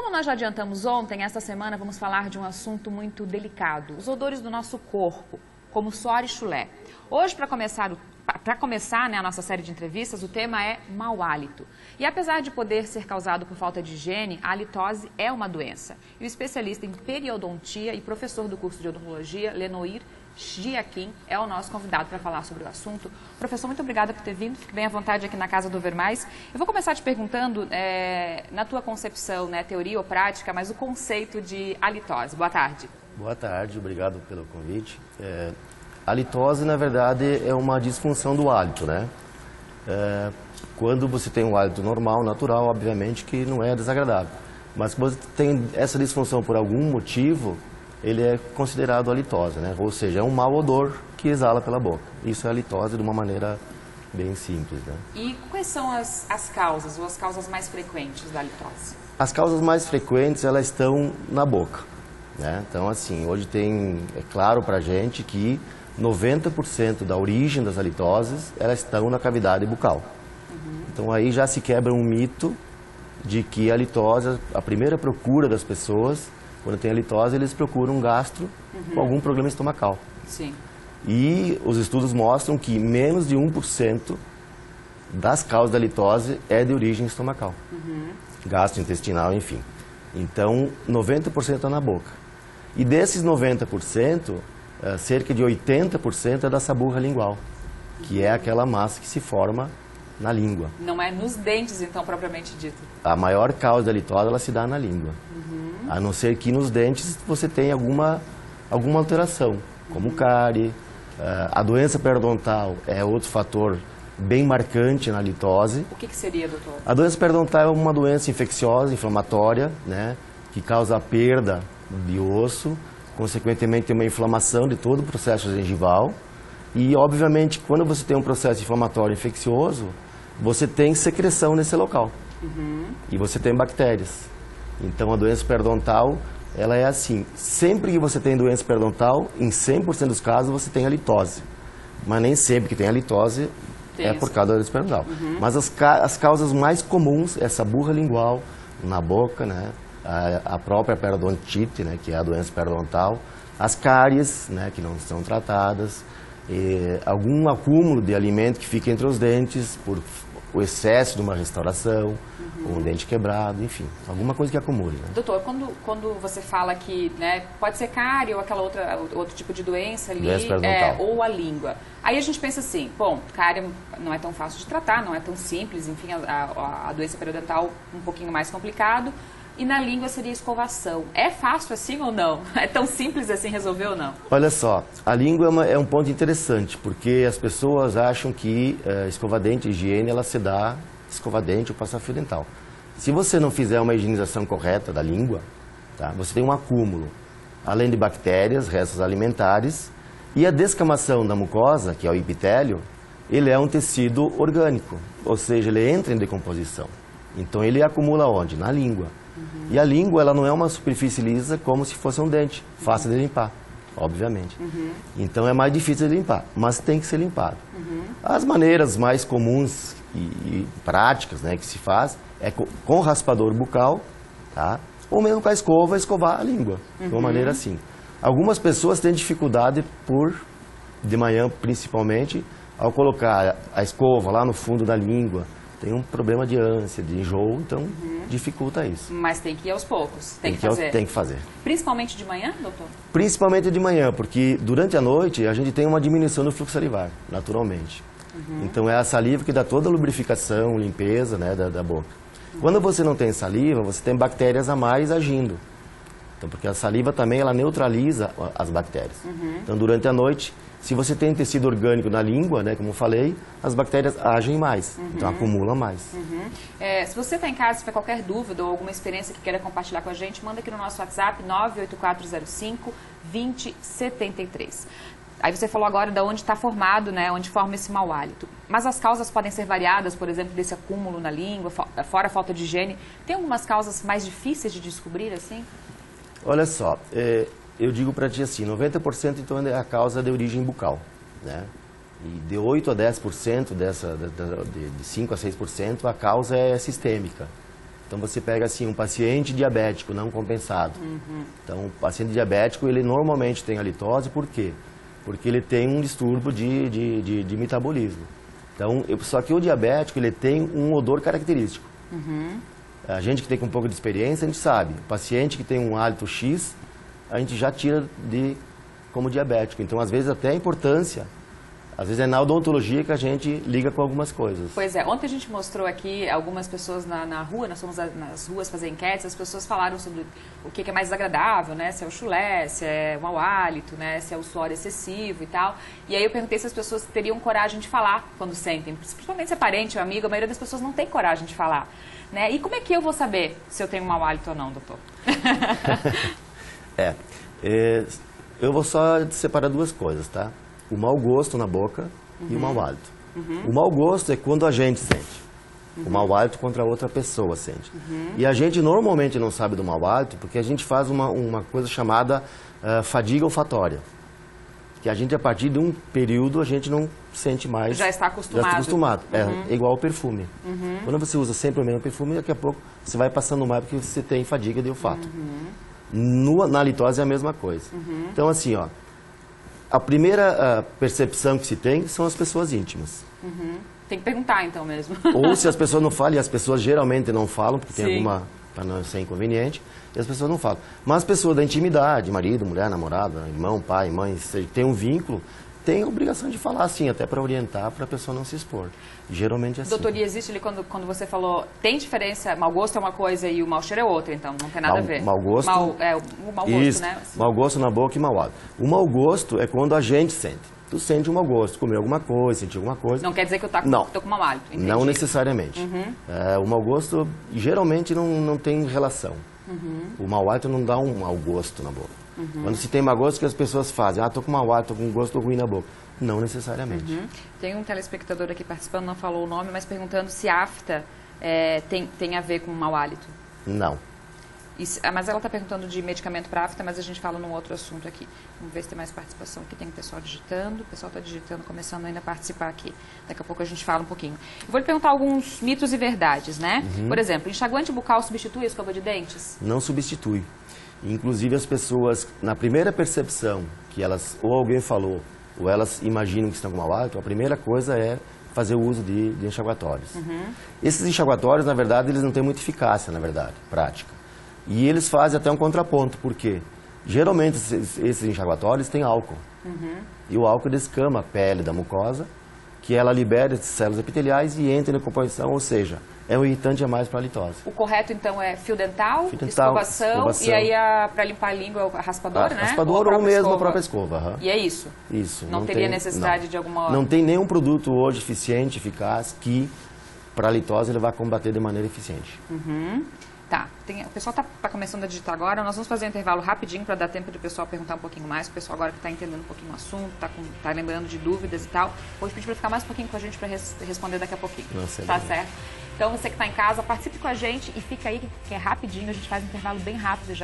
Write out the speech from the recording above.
Como nós já adiantamos ontem, esta semana vamos falar de um assunto muito delicado, os odores do nosso corpo, como suor e chulé. Hoje, para começar a nossa série de entrevistas, o tema é mau hálito. E apesar de poder ser causado por falta de higiene, a halitose é uma doença. E o especialista em periodontia e professor do curso de odontologia, Lenoir Giaquim, é o nosso convidado para falar sobre o assunto. Professor, muito obrigada por ter vindo. Fique bem à vontade aqui na Casa do Vermais. Eu vou começar te perguntando, na tua concepção, teoria ou prática, mas o conceito de halitose. Boa tarde. Boa tarde, obrigado pelo convite. A halitose, na verdade, é uma disfunção do hálito, né? Quando você tem um hálito normal, natural, obviamente que não é desagradável. Mas quando você tem essa disfunção por algum motivo, ele é considerado halitose, né? Ou seja, é um mau odor que exala pela boca. Isso é halitose de uma maneira bem simples, né? E quais são as causas, ou as causas mais frequentes da halitose? As causas mais frequentes, elas estão na boca, né? Então, assim, hoje é claro pra gente que 90% da origem das halitoses, elas estão na cavidade bucal. Então aí já se quebra um mito de que a halitose, a primeira procura das pessoas, quando tem halitose, eles procuram um gastro com algum problema estomacal. Sim. E os estudos mostram que menos de 1% das causas da halitose é de origem estomacal. Gastrointestinal, enfim. Então, 90% está na boca. E desses 90%, cerca de 80% é da saburra lingual, que é aquela massa que se forma na língua. Não é nos dentes, então, propriamente dito? A maior causa da halitose, ela se dá na língua. A não ser que nos dentes você tenha alguma alteração, como cárie. A doença periodontal é outro fator bem marcante na halitose. O que seria, doutor? A doença periodontal é uma doença infecciosa, inflamatória, né, que causa a perda de osso, consequentemente tem uma inflamação de todo o processo gengival. E, obviamente, quando você tem um processo inflamatório infeccioso, você tem secreção nesse local. E você tem bactérias. Então, a doença periodontal, ela é assim, sempre que você tem doença periodontal, em 100% dos casos, você tem halitose. Mas nem sempre que tem halitose é por causa da doença periodontal. Mas as causas mais comuns é essa burra lingual na boca, né? A própria periodontite, né? Que é a doença periodontal. As cáries, né? Que não são tratadas. Algum acúmulo de alimento que fica entre os dentes por o excesso de uma restauração, ou um dente quebrado, enfim, alguma coisa que acumule. Né? Doutor, quando você fala que pode ser cárie ou outro tipo de doença ali, ou a língua, aí a gente pensa assim, bom, cárie não é tão fácil de tratar, não é tão simples, enfim, a doença periodontal um pouquinho mais complicado, e na língua seria escovação. É fácil assim ou não? É tão simples assim resolver ou não? Olha só, a língua é um ponto interessante, porque as pessoas acham que escova-dente, higiene, ela se dá escova-dente ou passar fio dental. Se você não fizer uma higienização correta da língua, tá, você tem um acúmulo, além de bactérias, restos alimentares, e a descamação da mucosa, que é o epitélio, ele é um tecido orgânico, ou seja, ele entra em decomposição. Então ele acumula onde? Na língua. E a língua, ela não é uma superfície lisa como se fosse um dente, fácil de limpar, obviamente. Então é mais difícil de limpar, mas tem que ser limpado. As maneiras mais comuns e práticas, né, que se faz é com raspador bucal, tá? Ou mesmo com a escova, escovar a língua, de uma maneira assim. Algumas pessoas têm dificuldade de manhã principalmente, ao colocar a escova lá no fundo da língua, tem um problema de ânsia, de enjoo, então dificulta isso. Mas tem que ir aos poucos, tem que fazer. Tem que fazer. Principalmente de manhã, doutor? Principalmente de manhã, porque durante a noite a gente tem uma diminuição do fluxo salivar, naturalmente. Então é a saliva que dá toda a lubrificação, limpeza, né, da boca. Quando você não tem saliva, você tem bactérias a mais agindo. Então, porque a saliva também ela neutraliza as bactérias. Então durante a noite, se você tem tecido orgânico na língua, né, como eu falei, as bactérias agem mais, então acumulam mais. Se você está em casa, se tiver qualquer dúvida ou alguma experiência que queira compartilhar com a gente, manda aqui no nosso WhatsApp 98405-2073. Aí você falou agora de onde está formado, né, onde forma esse mau hálito. Mas as causas podem ser variadas, por exemplo, desse acúmulo na língua, fora a falta de higiene. Tem algumas causas mais difíceis de descobrir, assim? Olha só, eu digo para ti assim, 90% então é a causa de origem bucal, né? E de 8 a 10% de 5 a 6% a causa é sistêmica. Então você pega assim um paciente diabético não compensado. Então o paciente diabético ele normalmente tem halitose, por quê? Porque ele tem um distúrbio de metabolismo. Então, só que o diabético ele tem um odor característico. A gente que tem com um pouco de experiência, a gente sabe. O paciente que tem um hálito X, a gente já tira como diabético. Então, às vezes até a importância, às vezes é na odontologia que a gente liga com algumas coisas. Pois é, ontem a gente mostrou aqui algumas pessoas na rua, nós fomos nas ruas fazer enquetes, as pessoas falaram sobre o que é mais desagradável, né? Se é o chulé, se é o mau hálito, né? Se é o suor excessivo e tal. E aí eu perguntei se as pessoas teriam coragem de falar quando sentem, principalmente se é parente ou amigo, a maioria das pessoas não tem coragem de falar, né? E como é que eu vou saber se eu tenho mau hálito ou não, doutor? Eu vou só separar duas coisas, tá? O mau gosto na boca e o mau hálito. O mau gosto é quando a gente sente. O mau hálito contra outra pessoa sente. E a gente normalmente não sabe do mau hálito porque a gente faz uma coisa chamada fadiga olfatória. Que a gente, a partir de um período, a gente não sente mais. Já está acostumado. Já está acostumado. É igual ao perfume. Quando você usa sempre o mesmo perfume, daqui a pouco você vai passando mais porque você tem fadiga de olfato. Na halitose é a mesma coisa. Então, assim, ó. A primeira percepção que se tem são as pessoas íntimas. Tem que perguntar, então, mesmo. Ou se as pessoas não falam, e as pessoas geralmente não falam, porque tem alguma, para não ser inconveniente, e as pessoas não falam. Mas as pessoas da intimidade, marido, mulher, namorada, irmão, pai, mãe, se tem um vínculo, tem a obrigação de falar, assim, até para orientar, para a pessoa não se expor. Geralmente é assim. Doutor, e existe ali, quando você falou, tem diferença, mau gosto é uma coisa e o mau cheiro é outra, então, não tem nada a ver? Mau gosto... o mau gosto, isso, né? Mau gosto na boca e mau hálito. O mau gosto é quando a gente sente. Tu sente um mau gosto, comeu alguma coisa, sentiu alguma coisa. Não quer dizer que eu tô com mau hálito, entendi. Não necessariamente. O mau gosto, geralmente, não tem relação. O mau hálito não dá um mau gosto na boca. Quando se tem mau gosto, que as pessoas fazem, tô com mau hálito, tô com um gosto ruim na boca. Não necessariamente. Tem um telespectador aqui participando, não falou o nome, mas perguntando se afta tem a ver com mau hálito. Não. Mas ela está perguntando de medicamento para afta, mas a gente fala num outro assunto aqui. Vamos ver se tem mais participação aqui. Tem o pessoal digitando. O pessoal está digitando, começando ainda a participar aqui. Daqui a pouco a gente fala um pouquinho. Eu vou lhe perguntar alguns mitos e verdades, né? Por exemplo, enxaguante bucal substitui a escova de dentes? Não substitui. Inclusive as pessoas, na primeira percepção que elas, ou alguém falou, ou elas imaginam que estão com mau hálito, a primeira coisa é fazer o uso de enxaguatórios. Esses enxaguatórios, na verdade, eles não têm muita eficácia, na verdade, prática. E eles fazem até um contraponto, porque geralmente esses enxaguatórios têm álcool. E o álcool descama a pele da mucosa, que ela libera essas células epiteliais e entra na composição, ou seja, é um irritante a mais para a halitose. O correto, então, é fio dental, escovação, e aí para limpar a língua, a raspador, né? Raspador ou mesmo a própria escova. E é isso? Isso. Não teria necessidade de alguma... Não tem nenhum produto hoje eficiente, eficaz, que para a halitose ele vai combater de maneira eficiente. Tá, o pessoal está começando a digitar agora, nós vamos fazer um intervalo rapidinho para dar tempo do pessoal perguntar um pouquinho mais, o pessoal agora que está entendendo um pouquinho o assunto, está lembrando de dúvidas e tal, vou pedir para ficar mais um pouquinho com a gente para responder daqui a pouquinho. Tá certo? Então você que está em casa, participe com a gente e fica aí que é rapidinho, a gente faz um intervalo bem rápido já.